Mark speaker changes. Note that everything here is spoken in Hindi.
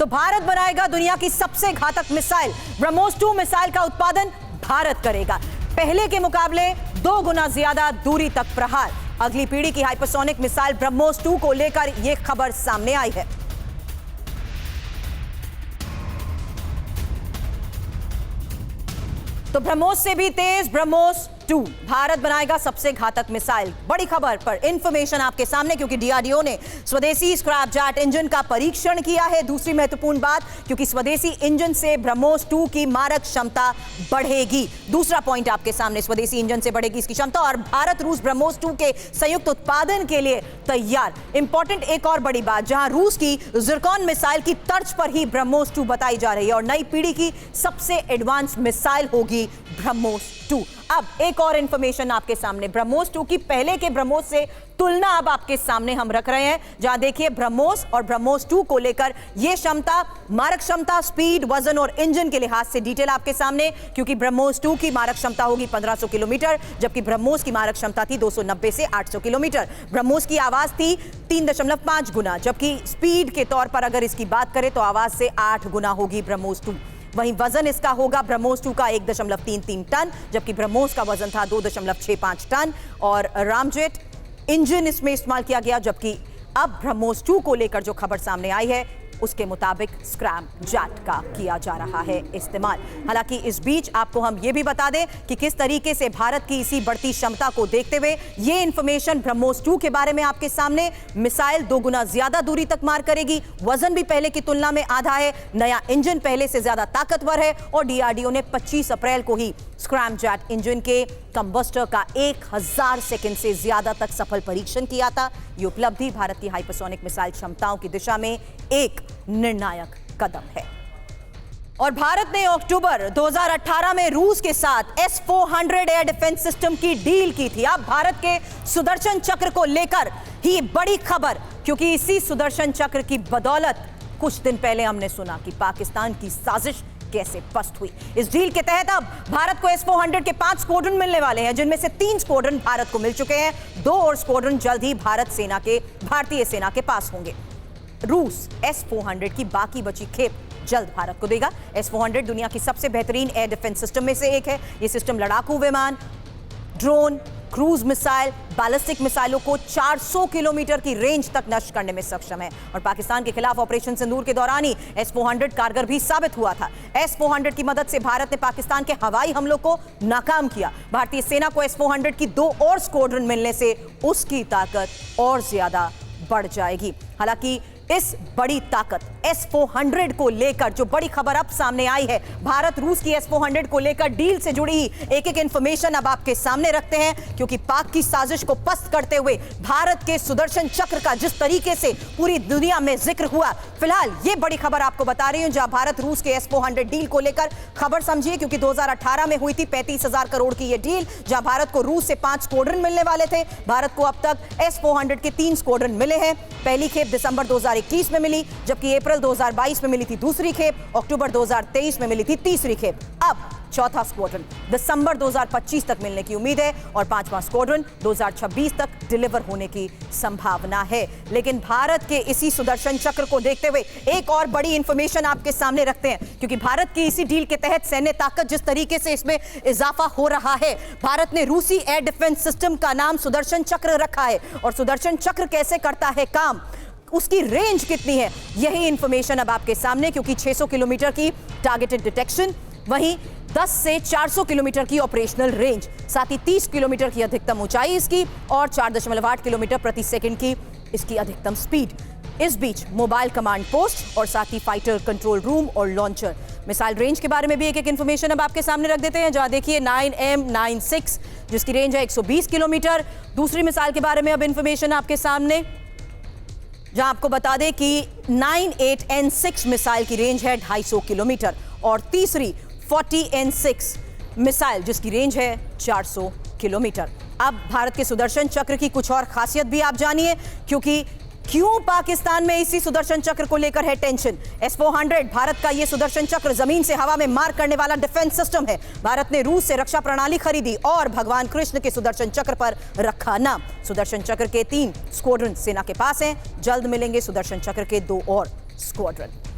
Speaker 1: तो भारत बनाएगा दुनिया की सबसे घातक मिसाइल। ब्रह्मोस 2 मिसाइल का उत्पादन भारत करेगा। पहले के मुकाबले 2 गुना ज्यादा दूरी तक प्रहार। अगली पीढ़ी की हाइपरसोनिक मिसाइल ब्रह्मोस 2 को लेकर यह खबर सामने आई है। तो ब्रह्मोस से भी तेज ब्रह्मोस 2 भारत बनाएगा सबसे घातक मिसाइल। बड़ी खबर पर इंफॉर्मेशन आपके सामने, क्योंकि डीआरडीओ ने स्वदेशी स्क्रैपजेट इंजन का परीक्षण किया है। दूसरी महत्वपूर्ण बात, क्योंकि स्वदेशी इंजन से ब्रह्मोस 2 की मारक क्षमता बढ़ेगी। दूसरा पॉइंट आपके सामने, स्वदेशी इंजन से बढ़ेगी इसकी क्षमता और भारत रूस ब्रह्मोस 2 के संयुक्त उत्पादन के लिए तैयार। इंपॉर्टेंट एक और बड़ी बात, जहां रूस की ज़िरकॉन मिसाइल की तर्ज पर ही ब्रह्मोस 2 बताई जा रही है और नई पीढ़ी की सबसे एडवांस मिसाइल होगी ब्रह्मोस 2। अब एक और इंफॉर्मेशन आपके सामने, ब्रह्मोस 2 की पहले के ब्रह्मोस से तुलना अब आपके सामने हम रख रहे हैं, जहां देखिए ब्रह्मोस और ब्रह्मोस 2 को लेकर यह क्षमता, मारक क्षमता, स्पीड, वजन और इंजन के लिहाज से डिटेल आपके सामने। क्योंकि ब्रह्मोस 2 की मारक क्षमता होगी 1500 किलोमीटर, जबकि ब्रह्मोस की मारक क्षमता थी 290 से 800 किलोमीटर। ब्रह्मोस की आवाज थी 3.5 गुना, जबकि स्पीड के तौर पर अगर इसकी बात करें तो आवाज से 8 गुना होगी ब्रह्मोस 2। वहीं वजन इसका होगा ब्रह्मोस 2 का 1.33 टन, जबकि ब्रह्मोस का वजन था 2.65 टन। और रामजेट इंजन इसमें इस्तेमाल किया गया, जबकि अब ब्रह्मोस 2 को लेकर जो खबर सामने आई है उसके मुताबिक स्क्रैपजेट का किया जा रहा है इस्तेमाल। हालांकि इस बीच आपको हम ये भी बता दें कि किस तरीके से भारत की इसी बढ़ती क्षमता को देखते हुए ये इंफॉर्मेशन ब्रह्मोस 2 के बारे में आपके सामने, मिसाइल 2 गुना ज्यादा दूरी तक मार करेगी, वजन भी पहले की तुलना में आधा है, नया इंजन पहले से ज्यादा ताकतवर है और डीआरडीओ ने 25 अप्रैल को ही स्क्रैपजेट इंजन के कंबस्टर का 1000 सेकंड से ज्यादा तक सफल परीक्षण किया था। यह उपलब्धि भारत की हाइपरसोनिक मिसाइल क्षमताओं की दिशा में एक निर्णायक कदम है। और भारत ने अक्टूबर 2018 में रूस के साथ S-400 एयर डिफेंस सिस्टम की डील की थी। अब भारत के सुदर्शन चक्र को लेकर ही बड़ी खबर, क्योंकि इसी सुदर्शन चक्र की बदौलत कुछ दिन पहले हमने सुना कि पाकिस्तान की साजिश कैसे पस्त हुई। इस डील के तहत अब भारत को S-400 के 5 स्क्वाड्रन मिलने वाले हैं, जिनमें से 3 स्क्वाड्रन भारत को मिल चुके हैं। 2 और स्क्वाड्रन जल्द ही भारतीय सेना के पास होंगे। रूस S-400 की बाकी बची खेप जल्द भारत को देगा। S-400 दुनिया की सबसे बेहतरीन एयर डिफेंस सिस्टम में से एक है। यह सिस्टम लड़ाकू विमान, ड्रोन, क्रूज मिसाइल, बैलिस्टिक मिसाइलों को 400 किलोमीटर की रेंज तक नष्ट करने में सक्षम है। और पाकिस्तान के खिलाफ ऑपरेशन सिंदूर के दौरान ही S-400 कारगर भी साबित हुआ था। S-400 की मदद से भारत ने पाकिस्तान के हवाई हमलों को नाकाम किया। भारतीय सेना को S-400 की 2 और स्क्वाड्रन मिलने से उसकी ताकत और ज्यादा बढ़ जाएगी। हालांकि इस बड़ी ताकत S-400 को लेकर जो बड़ी खबर अब सामने आई है, भारत रूस की S-400 को लेकर डील से जुड़ी एक एक इंफॉर्मेशन अब आपके सामने रखते हैं, क्योंकि पाक की साजिश को पस्त करते हुए भारत के सुदर्शन चक्र का जिस तरीके से पूरी दुनिया में जिक्र हुआ, फिलहाल ये बड़ी खबर आपको बता रही हूं। जहां भारत रूस के S-400 डील को लेकर खबर समझिए, क्योंकि 2018 में हुई थी 35,000 करोड़ की यह डील, जहां भारत को रूस से 5 स्क्वाड्रन मिलने वाले थे। भारत को अब तक S-400 के 3 स्क्वाड्रन मिले हैं। पहली खेप दिसंबर 2021 में मिली, जबकि अप्रैल 2022 में मिली थी दूसरी खेप, अक्टूबर 2023 में मिली थी तीसरी खेप। अब चौथा स्क्वाड्रन दिसंबर 2025 तक मिलने की उम्मीद है और 5वां स्क्वाड्रन 2026 तक डिलीवर होने की संभावना है। लेकिन भारत के इसी सुदर्शन चक्र को देखते हुए एक और बड़ी इंफॉर्मेशन आपके सामने रखते हैं, क्योंकि भारत की इसी डील के तहत सैन्य ताकत जिस तरीके से इसमें इजाफा हो रहा है, भारत ने रूसी एयर डिफेंस सिस्टम का नाम सुदर्शन चक्र रखा है। और सुदर्शन चक्र कैसे करता है काम, उसकी रेंज कितनी है, यही इंफॉर्मेशन अब आपके सामने, क्योंकि 600 किलोमीटर की टारगेटेड डिटेक्शन, वहीं 10 से 400 किलोमीटर की ऑपरेशनल रेंज, साथ ही 30 किलोमीटर की अधिकतम ऊंचाई इसकी और 4.8 किलोमीटर प्रति सेकंड की इसकी अधिकतम स्पीड। इस बीच मोबाइल कमांड पोस्ट और साथ ही फाइटर कंट्रोल रूम और लॉन्चर। मिसाइल रेंज के बारे में भी एक एक इंफॉर्मेशन अब आपके सामने रख देते हैं, जहां देखिए 9M96 जिसकी रेंज है 120 किलोमीटर। दूसरी मिसाइल के बारे में अब इंफॉर्मेशन आपके सामने, जहां आपको बता दें कि 98N6 मिसाइल की रेंज है 250 किलोमीटर और तीसरी 40N6 मिसाइल जिसकी रेंज है 400 किलोमीटर। अब भारत के सुदर्शन चक्र की कुछ और खासियत भी आप जानिए, क्योंकि क्यों पाकिस्तान में इसी सुदर्शन चक्र को लेकर है टेंशन। S-400 भारत का यह सुदर्शन चक्र जमीन से हवा में मार करने वाला डिफेंस सिस्टम है। भारत ने रूस से रक्षा प्रणाली खरीदी और भगवान कृष्ण के सुदर्शन चक्र पर रखा नाम। सुदर्शन चक्र के 3 स्क्वाड्रन सेना के पास हैं, जल्द मिलेंगे सुदर्शन चक्र के 2 और स्क्वाड्रन।